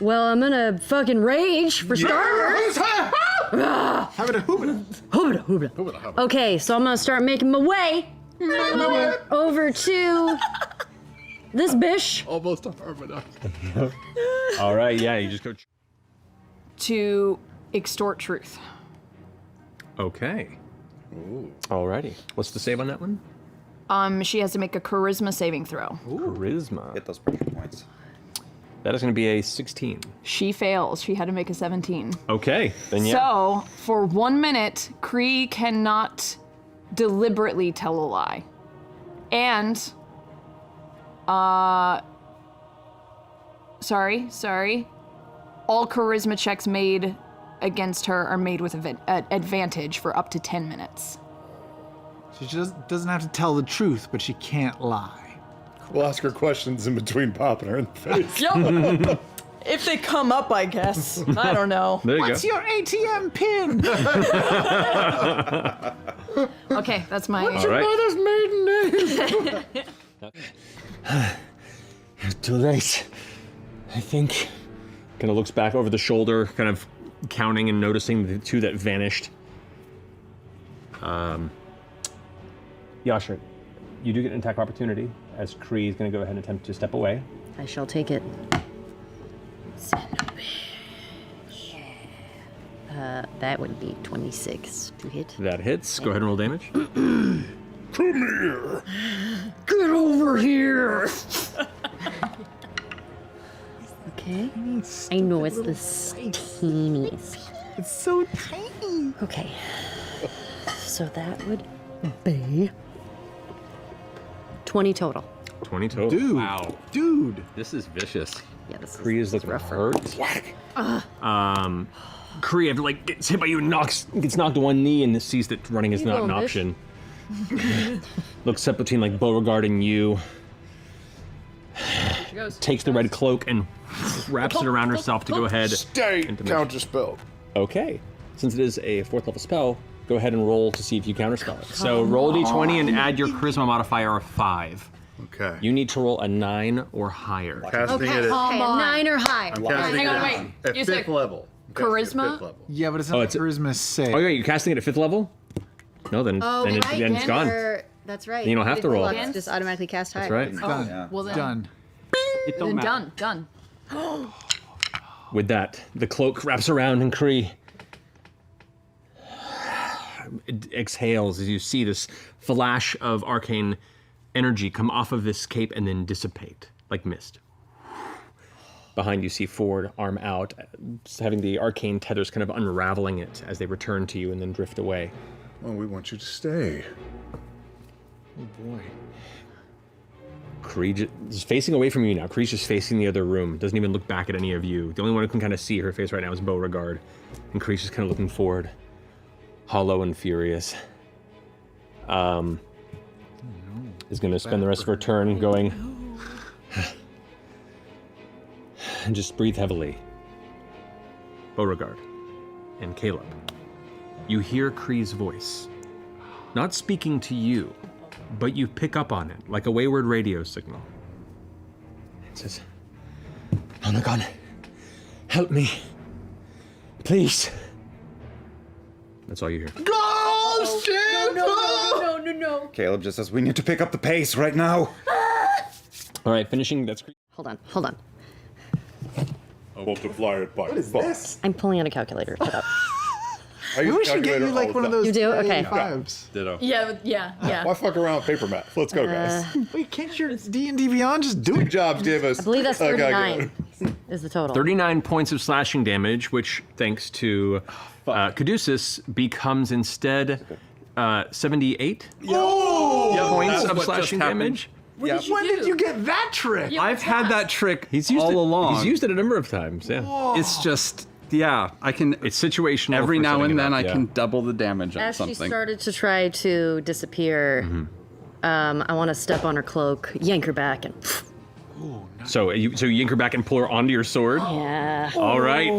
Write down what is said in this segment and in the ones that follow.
Well, I'm gonna fucking rage for starters. Hoobada. Okay, so I'm gonna start making my way over to this bish. Almost a harmonize. All right, yeah, you just go. To extort truth. Okay. Ooh. Alrighty. What's the save on that one? She has to make a charisma saving throw. Ooh. Charisma. Get those pressure points. That is going to be a 16. She fails. She had to make a 17. Okay, then yeah. So, for 1 minute, Kree cannot deliberately tell a lie. And, sorry. All charisma checks made against her are made with advantage for up to 10 minutes. She just doesn't have to tell the truth, but she can't lie. We'll ask her questions in between popping her in the face. Yup. If they come up, I guess. I don't know. There you What's go. your ATM pin? Okay, that's my... What's your mother's maiden name? Too late, I think. Kind of looks back over the shoulder, kind of counting and noticing the two that vanished. Yasha, you do get an attack opportunity, as Kree is going to go ahead and attempt to step away. I shall take it. That would be 26 to hit. That hits. Go ahead and roll damage. Come here. Get over here! Okay. I know it's the teeniest. It's so tiny. Okay. So that would be 20 total. 20 total. Dude. Wow. Dude. This is vicious. Yeah, this Kree is looking rough. hurt. Kree, after gets hit by you, gets knocked to one knee and sees that running is not an option. Looks up between Beauregard and you. Takes the red cloak and wraps it around herself to go ahead. Stay. Counterspell. Okay. Since it is a 4th level spell, go ahead and roll to see if you counterspell it. So roll a d20 and add your charisma modifier of 5. Okay. You need to roll a 9 or higher. Casting it at 9 or higher. I'm casting Hang it on, at- wait. at You 5th said level. I'm casting it at charisma? 5th level. Yeah, but it's not a charisma save. Oh, yeah, you're casting it at 5th level? No, then it's gone. That's right. You don't have to roll. It's just automatically cast high. That's right. It's done. Yeah. Well then, Done. It don't matter. done. With that, the cloak wraps around and Kree exhales as you see this flash of arcane energy come off of this cape and then dissipate like mist. Behind you see Ford, arm out, having the arcane tethers kind of unraveling it as they return to you and then drift away. Well, we want you to stay. Oh boy. Kree is facing away from you now. Kree's just facing the other room. Doesn't even look back at any of you. The only one who can kind of see her face right now is Beauregard. And Kree's just kind of looking forward. Hollow and furious. Is going to spend the rest of her turn going... and just breathe heavily. Beauregard and Caleb. You hear Kree's voice. Not speaking to you, but you pick up on it like a wayward radio signal. It says, "Oh my God, help me, please." That's all you hear. Go, Santa! No. Caleb just says, we need to pick up the pace right now. All right, finishing. That's great. Hold on. Multiply it by 5. I'm pulling out a calculator. Shut up. I use We should get you calculator like all one of the those. You do? Okay. Fives. Ditto. Yeah. Why fuck around with paper math? Let's go, guys. Wait, can't your D&D Beyond just do Steve it? Jobs gave us. I believe that's 39 is the total. 39 points of slashing damage, which, thanks to Caduceus, becomes instead 78 points of slashing damage. When did you get that trick? I've had that trick He's used all it, along. He's used it a number of times, yeah. It's just, yeah, I can. It's situational. Every for now setting and it then up, I yeah. can double the damage on As she something. started to try to disappear, I want to step on her cloak, yank her back, and So you yank her back and pull her onto your sword. yeah. All right.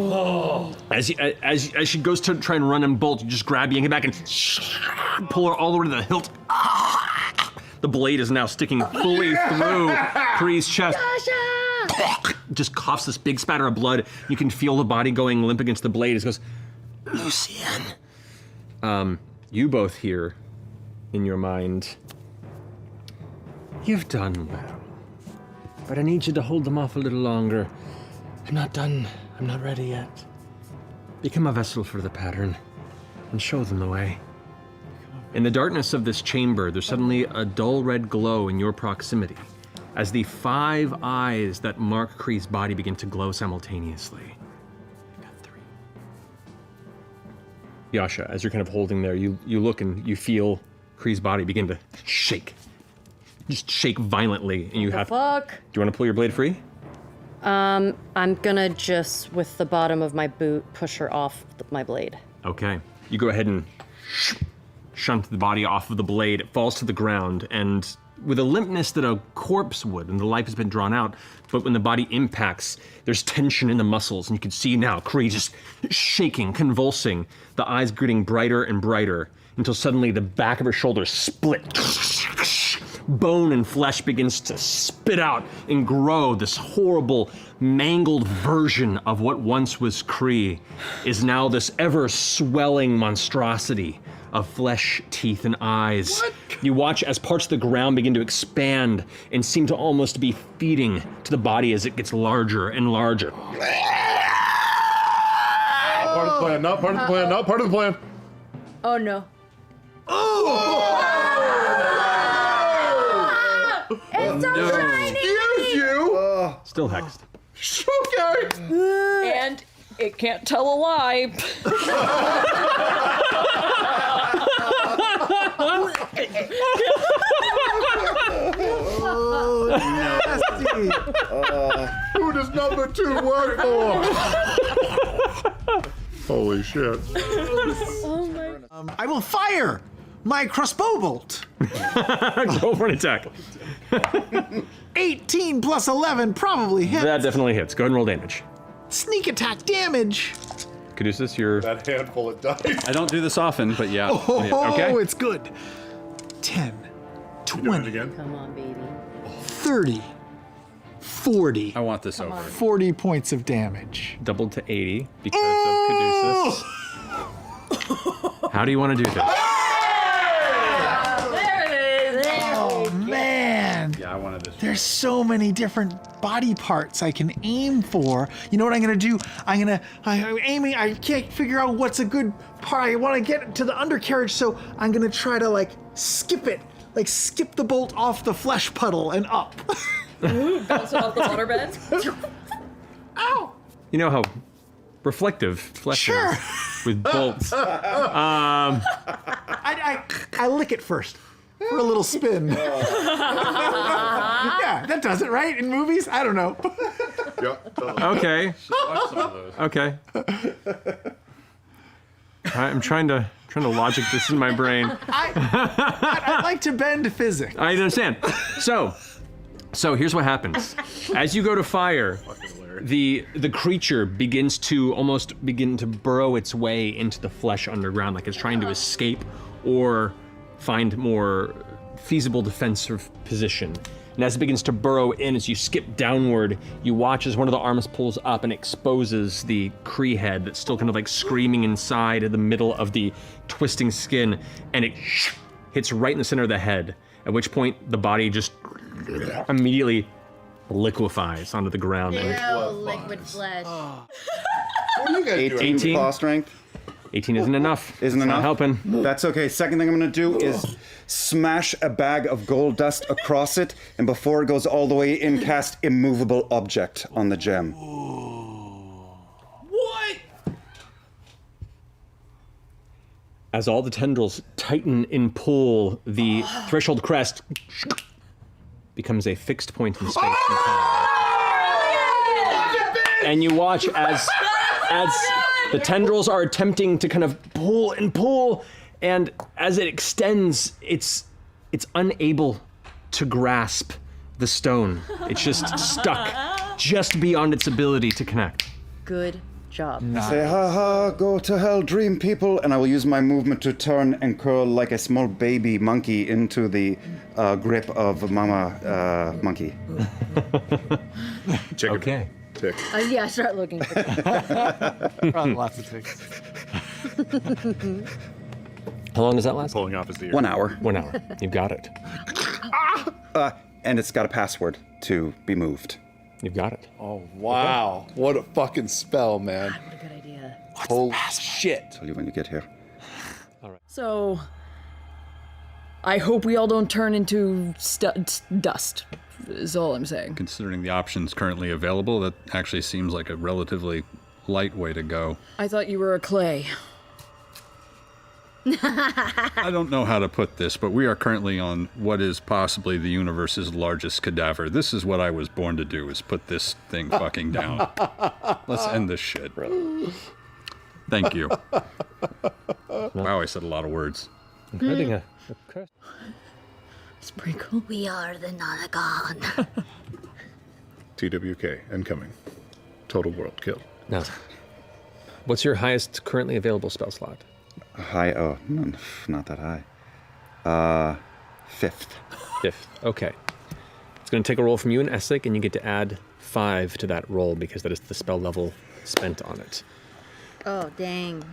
As she goes to try and run and bolt, you just grab, yank her back, and pull her all the way to the hilt. The blade is now sticking fully through Kree's chest. just coughs this big spatter of blood. You can feel the body going limp against the blade. It goes, Lucian. You both hear in your mind, you've done well, but I need you to hold them off a little longer. I'm not done. I'm not ready yet. Become a vessel for the pattern and show them the way. In the darkness of this chamber, there's suddenly a dull red glow in your proximity as the 5 eyes that mark Kree's body begin to glow simultaneously. Yasha, as you're kind of holding there, you look and you feel Kree's body begin to shake. Just shake violently, and you have... Fuck. Do you want to pull your blade free? I'm gonna just, with the bottom of my boot, push her off my blade. Okay. You go ahead and shunt the body off of the blade. It falls to the ground, and with a limpness that a corpse would, and the life has been drawn out, but when the body impacts, there's tension in the muscles, and you can see now Kree just shaking, convulsing, the eyes getting brighter and brighter, until suddenly the back of her shoulder split. Bone and flesh begins to spit out and grow. This horrible, mangled version of what once was Kree is now this ever-swelling monstrosity of flesh, teeth, and eyes. What? You watch as parts of the ground begin to expand and seem to almost be feeding to the body as it gets larger and larger. Not part of the plan, not part of the plan, not part of the plan. Oh no. It's so tiny! Excuse you! Still hexed. Okay! And it can't tell a lie. Nasty. Who does number 2 work for? Holy shit. Oh my. I will fire my crossbow bolt. Go for an attack. 18 plus 11 probably hits. That definitely hits. Go ahead and roll damage. Sneak attack damage. Caduceus, you're... That handful of dice. I don't do this often, but yeah. Oh, Okay. it's good. 10, Doing 20, it again. Come on, baby. 30, 40. I want this over. 40 points of damage. doubled to 80 because of Caduceus. How do you want to do this? Oh, man. Yeah, I wanted this. There's so many different body parts I can aim for. You know what I'm gonna do? I'm aiming, I can't figure out what's a good part. I wanna get to the undercarriage, so I'm gonna try to like skip it. Like skip the bolt off the flesh puddle and up. Bounce it off the waterbed. Ow! You know how reflective flesh Sure. is with bolts. I lick it first for a little spin. Yeah, that does it, right? In movies? I don't know. Yeah, totally. Okay. Watch some of those. Okay. I'm trying to logic this in my brain. I like to bend physics. I understand. So here's what happens. As you go to fire, the creature begins to almost begin to burrow its way into the flesh underground, like it's trying to escape or find more feasible defensive position. And as it begins to burrow in, as you skip downward, you watch as one of the arms pulls up and exposes the Kree head that's still kind of like screaming inside in the middle of the twisting skin, and it hits right in the center of the head, at which point the body just immediately liquefies onto the ground. Liquid flesh. What are you guys doing? 18? Claw strength. 18 isn't enough. Isn't It's not enough? helping. That's okay. Second thing I'm gonna do is smash a bag of gold dust across it, and before it goes all the way in, cast immovable object on the gem. What? As all the tendrils tighten and pull, the threshold crest becomes a fixed point in space and time. And you watch as the tendrils are attempting to kind of pull and pull, and as it extends, it's unable to grasp the stone. It's just stuck, just beyond its ability to connect. Good job. Say, ha ha, go to hell, dream people, and I will use my movement to turn and curl like a small baby monkey into the grip of Mama Monkey. Chicken. Okay. Tick. Yeah, start looking for Probably lots of ticks. How long does that last? Pulling off his ear. 1 hour. 1 hour. You've got it. And it's got a password to be moved. You've got it. Oh, wow. What a fucking spell, man. What a good idea. Holy shit. Tell you when you get here. So, I hope we all don't turn into dust, is all I'm saying. Considering the options currently available, that actually seems like a relatively light way to go. I thought you were a clay. I don't know how to put this, but we are currently on what is possibly the universe's largest cadaver. This is what I was born to do, is put this thing fucking down. Let's end this shit. Thank you. Wow, I said a lot of words. I'm creating a curse. Sprinkle. We are the Nonagon. TWK, incoming. Total world killed. Now, what's your highest currently available spell slot? High, oh, no, not that high. 5th. 5th. Okay. It's going to take a roll from you and Essek, and you get to add 5 to that roll because that is the spell level spent on it. Oh, dang.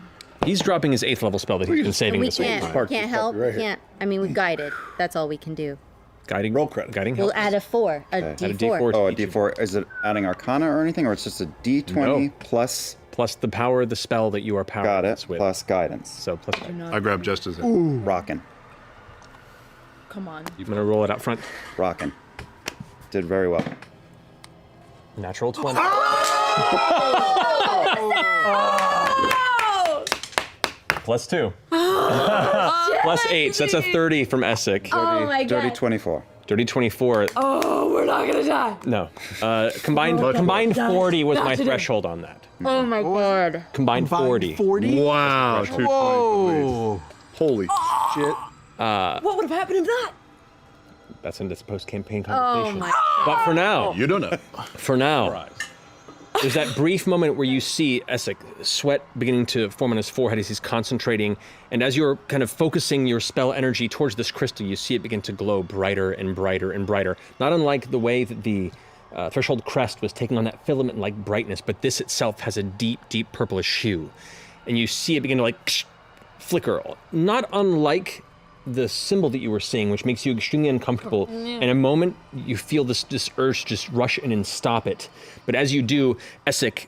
He's dropping his 8th level spell that he's been saving We this whole time. can't help. right here. Can't. I mean, we guided. That's all we can do. Guiding Roll credit. Guiding We'll helps. add a 4, a Okay. Add a D4. D4. Oh, a D4. Is it adding Arcana or anything, or it's just a D20 No. plus? Plus the power of the spell that you are powering Got it. this with. Plus guidance. So plus 5. I grabbed just as it. Rockin'. Come on. I'm going to roll it out front. Rockin'. Did very well. Natural 20. Plus 2. Plus 8. So that's a 30 from Essek. Oh my Dirty god. 24. Dirty 24. Oh, we're not gonna die. No. Combined 40 was my threshold on that. Oh my god. Combined 40. 40? Wow. 220 Whoa. Holy shit. What would have happened if that? That's in this post-campaign Oh conversation. my. But for now, You don't know. there's that brief moment where you see Essek, sweat beginning to form on his forehead as he's concentrating, and as you're kind of focusing your spell energy towards this crystal, you see it begin to glow brighter and brighter and brighter. Not unlike the way that the threshold crest was taking on that filament-like brightness, but this itself has a deep, deep purplish hue. And you see it begin to flicker, not unlike the symbol that you were seeing, which makes you extremely uncomfortable. In a moment, you feel this urge to just rush in and stop it. But as you do, Essek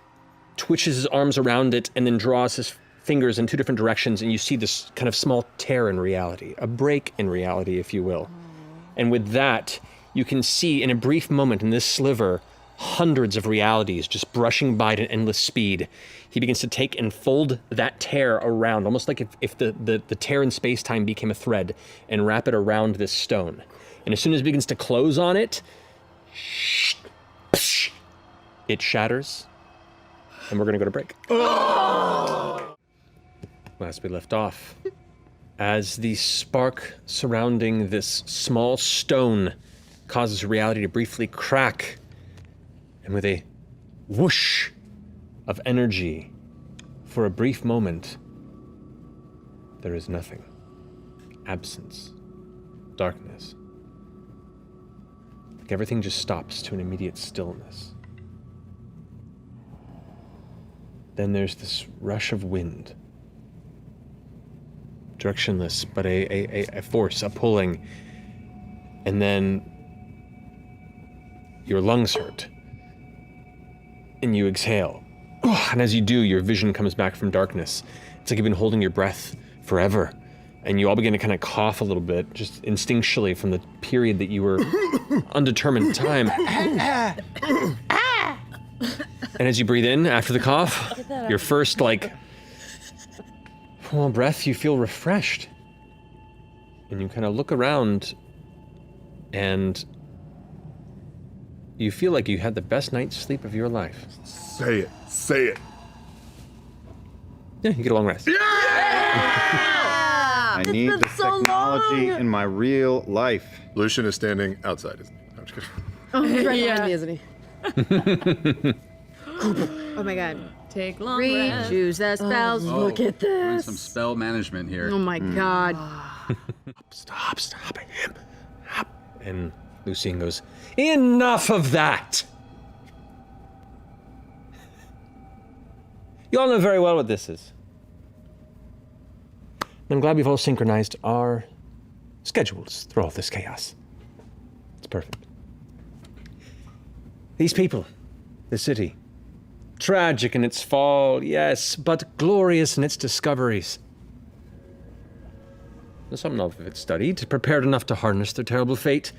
twitches his arms around it and then draws his fingers in 2 different directions, and you see this kind of small tear in reality, a break in reality, if you will. And with that, you can see in a brief moment in this sliver, hundreds of realities just brushing by at an endless speed. He begins to take and fold that tear around, almost like if the tear in space-time became a thread, and wrap it around this stone. And as soon as it begins to close on it, it shatters, and we're going to go to break. Last we left off, as the spark surrounding this small stone causes reality to briefly crack, and with a whoosh of energy, for a brief moment, there is nothing. Absence. Darkness. Like everything just stops to an immediate stillness. Then there's this rush of wind. Directionless, but a force, a pulling. And then your lungs hurt. And you exhale. And as you do, your vision comes back from darkness. It's like you've been holding your breath forever. And you all begin to kind of cough a little bit, just instinctually from the period that you were undetermined time. And as you breathe in after the cough, your first, full breath, you feel refreshed. And you kind of look around, and you feel like you had the best night's sleep of your life. Say it. Say it. Yeah, you get a long rest. I need this technology in my real life. Lucian is standing outside, isn't he? I'm just kidding. Oh, he's right behind me, isn't he? Oh my god. Take long rest. Choose that spells. Look at Doing this. some spell management here. Oh my god. Stop him. And Lucien goes, enough of that! You all know very well what this is. I'm glad we've all synchronized our schedules through all this chaos. It's perfect. These people, the city, tragic in its fall, yes, but glorious in its discoveries. Some of it studied, prepared enough to harness their terrible fate.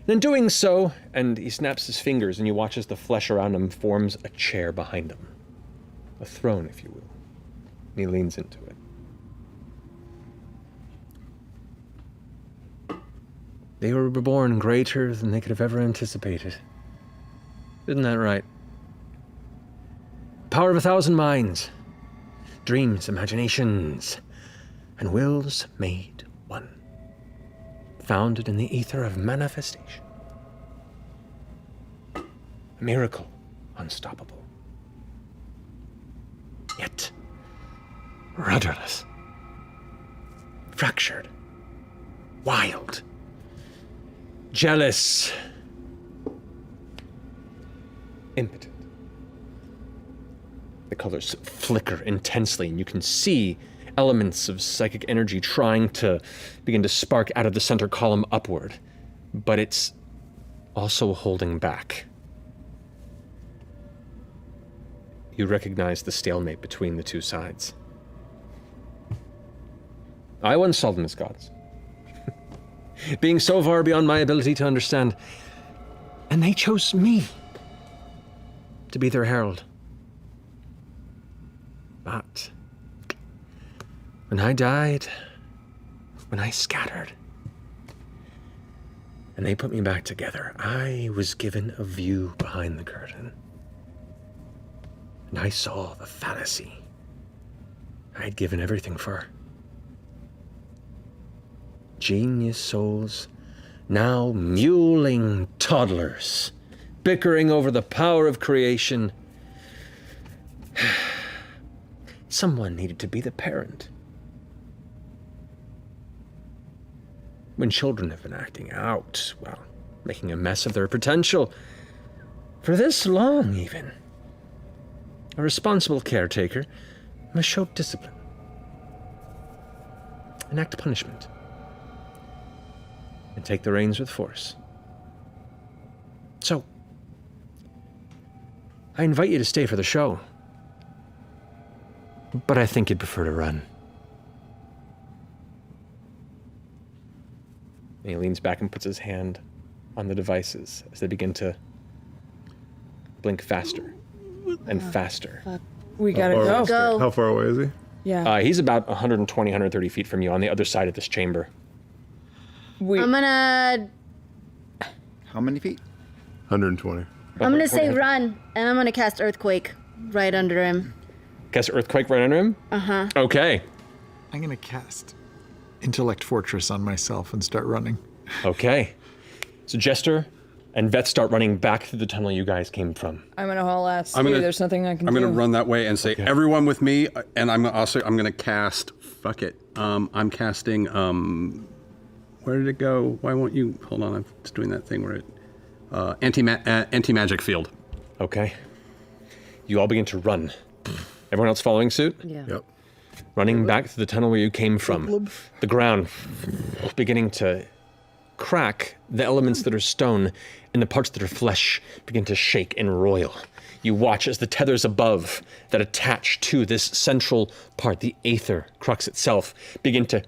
And in doing so, and he snaps his fingers and you watch as the flesh around him forms a chair behind him. A throne, if you will. And he leans into it. They were reborn greater than they could have ever anticipated. Isn't that right? Power of 1,000 minds, dreams, imaginations, and wills made one. Founded in the ether of manifestation. A miracle unstoppable. Yet rudderless. Fractured. Wild. Jealous. Impotent. The colors flicker intensely, and you can see elements of psychic energy trying to begin to spark out of the center column upward, but it's also holding back. You recognize the stalemate between the two sides. I once saw them as gods, being so far beyond my ability to understand, and they chose me to be their herald. But when I died, when I scattered, and they put me back together, I was given a view behind the curtain. And I saw the fallacy I had given everything for. Genius souls, now mewling toddlers, bickering over the power of creation. Someone needed to be the parent. When children have been acting out, well, making a mess of their potential, for this long even, a responsible caretaker must show discipline, enact punishment, and take the reins with force. So, I invite you to stay for the show, but I think you'd prefer to run. And he leans back and puts his hand on the devices as they begin to blink faster and faster. We gotta go. Go. How far away is he? Yeah. He's about 120, 130 feet from you on the other side of this chamber. I'm gonna How many feet? 120. say run, and I'm gonna cast Earthquake right under him. Cast Earthquake right under him? Uh-huh. Okay. I'm gonna cast Intellect Fortress on myself and start running. Okay. So Jester and Veth start running back through the tunnel you guys came from. I'm gonna haul ass. I'm gonna- There's nothing I can I'm do. gonna run that way and say, everyone with me, and I'm gonna cast, fuck it. I'm casting, where did it go? Why won't you, hold on, it's doing that thing where it, anti-magic field. Okay. You all begin to run. Everyone else following suit? Yeah. Yep. Running back through the tunnel where you came from. The ground beginning to crack, the elements that are stone and the parts that are flesh begin to shake and roil. You watch as the tethers above that attach to this central part, the aether crux itself, begin to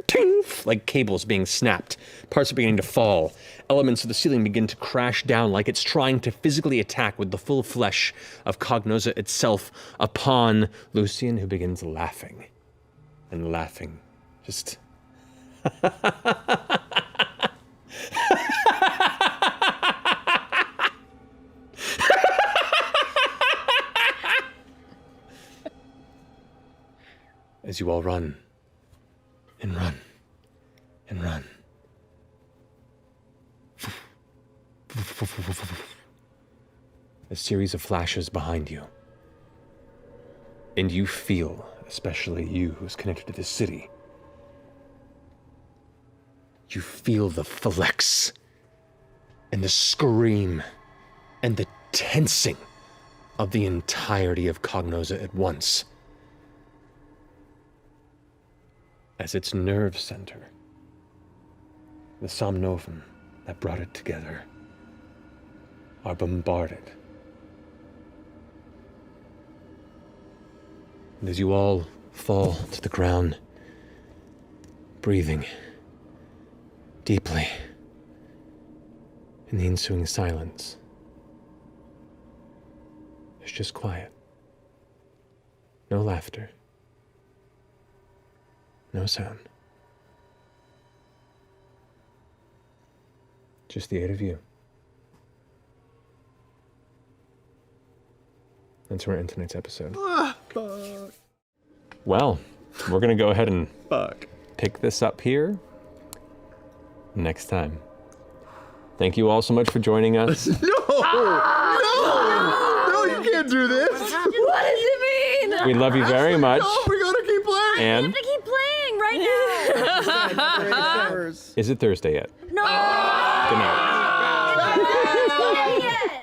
ting, like cables being snapped. Parts are beginning to fall. Elements of the ceiling begin to crash down like it's trying to physically attack with the full flesh of Cognosa itself upon Lucien, who begins laughing. And laughing. Just... As you all run, and run, and run. As series of flashes behind you. And you feel, especially you who's connected to this city, you feel the flex and the scream and the tensing of the entirety of Cognosa at once. As its nerve center, the somnophon that brought it together, are bombarded. And as you all fall to the ground, breathing deeply in the ensuing silence, there's just quiet. No laughter. No sound. Just the 8 of you. That's where we're in tonight's episode. Well, we're gonna go ahead and pick this up here next time. Thank you all so much for joining us. No, you can't do this. What does it mean? We love you very much. No, we gotta keep playing. I And have to keep playing right now. is it Thursday yet? No. Good night. It's not yet.